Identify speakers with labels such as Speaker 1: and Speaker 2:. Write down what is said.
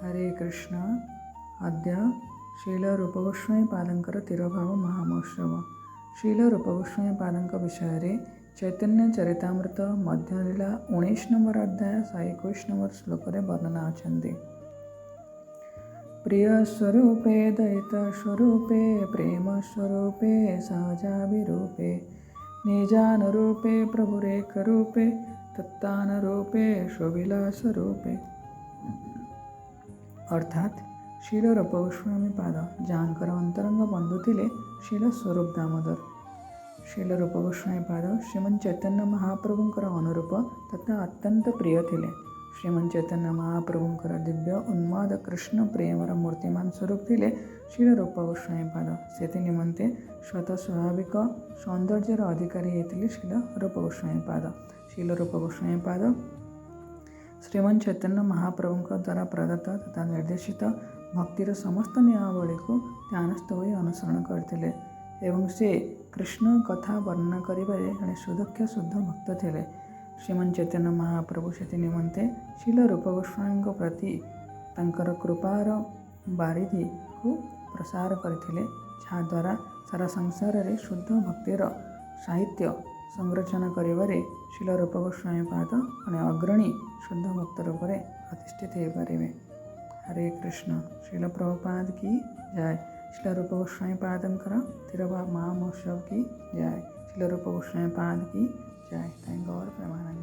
Speaker 1: हरे कृष्ण। अद्य शीलरूपगोस्वामीपादଙ୍କର ତିରୋଭାବ ମହାମହୋତ୍ସବ। शीलरूपगोस्वामीपादଙ୍କ ବିଷୟରେ ଚୈତନ୍ୟ ଚରିତାମୃତ ମଧ୍ୟଲୀଳା 19 ନମ୍ବର ଅଧ୍ୟାୟ 121 ନମ୍ବର ଶ୍ଲୋକରେ ବର୍ଣ୍ଣନା ଅଛନ୍ତି। ପ୍ରିୟ ସ୍ୱରୂପେ ଦୟିତ ସ୍ୱରୂପେ ପ୍ରେମ ସ୍ୱରୂପେ ସହଜାଭିରୂପେ ନିଜାନରୂପେ ପ୍ରଭୁରେକ ରୂପେ ତତ୍ତାନରୂପେ ସ୍ୱବିଳାସ ରୂପେ। ଅର୍ଥାତ୍ शील रूप गोस्वामी पाद ଯାହାଙ୍କର ଅନ୍ତରଙ୍ଗ ବନ୍ଧୁ ଥିଲେ शील ସ୍ୱରୂପ ଦାମୋଦର। शील रूप गोस्वामी पाद ଶ୍ରୀମନ୍ ଚୈତନ୍ୟ ମହାପ୍ରଭୁଙ୍କର ଅନୁରୂପ ତଥା ଅତ୍ୟନ୍ତ ପ୍ରିୟ ଥିଲେ। ଶ୍ରୀମନ୍ ଚୈତନ୍ୟ ମହାପ୍ରଭୁଙ୍କର ଦିବ୍ୟ ଉନ୍ମାଦ କୃଷ୍ଣ ପ୍ରେମର ମୂର୍ତ୍ତିମାନ ସ୍ୱରୂପ ଥିଲେ शील रूप गोस्वामी पाद। ସେଥି ନିମନ୍ତେ ସ୍ୱତଃ ସ୍ୱାଭାବିକ ସୌନ୍ଦର୍ଯ୍ୟର ଅଧିକାରୀ ହୋଇଥିଲେ शील रूप गोस्वामी पाद। शील रूप गोस्वामी पाद ଶ୍ରୀମନ୍ ଚୈତନ୍ୟ ମହାପ୍ରଭୁଙ୍କ ଦ୍ୱାରା ପ୍ରଦତ୍ତ ତଥା ନିର୍ଦ୍ଦେଶିତ ଭକ୍ତିର ସମସ୍ତ ନିୟମାବଳୀକୁ ଧ୍ୟାନସ୍ଥ ହୋଇ ଅନୁସରଣ କରିଥିଲେ ଏବଂ ସେ କୃଷ୍ଣ କଥା ବର୍ଣ୍ଣନା କରିବାରେ ଜଣେ ସୁଦକ୍ଷ ଶୁଦ୍ଧ ଭକ୍ତ ଥିଲେ। ଶ୍ରୀମନ୍ ଚୈତନ୍ୟ ମହାପ୍ରଭୁ ସେଥି ନିମନ୍ତେ शील रूप ଗୋସ୍ୱାମୀଙ୍କ ପ୍ରତି ତାଙ୍କର କୃପାର ବାରିଧିକୁ ପ୍ରସାର କରିଥିଲେ, ଯାହାଦ୍ୱାରା ସାରା ସଂସାରରେ ଶୁଦ୍ଧ ଭକ୍ତିର ସାହିତ୍ୟ ସଂରଚନା କରିବାରେ शील रूप गोस्वामी पाद ଜଣେ ଅଗ୍ରଣୀ ଶୁଦ୍ଧ ଭକ୍ତ ରୂପରେ ପ୍ରତିଷ୍ଠିତ ହୋଇପାରିବେ। हरे कृष्ण। शील प्रभुपाद की जय। शील रूप गोस्वामी पादଙ୍କର ତିରୋଭାବ ମହାମହୋତ୍ସବ की जय। शील रूप गोस्वामी पाद की जय। Thank God Premanand.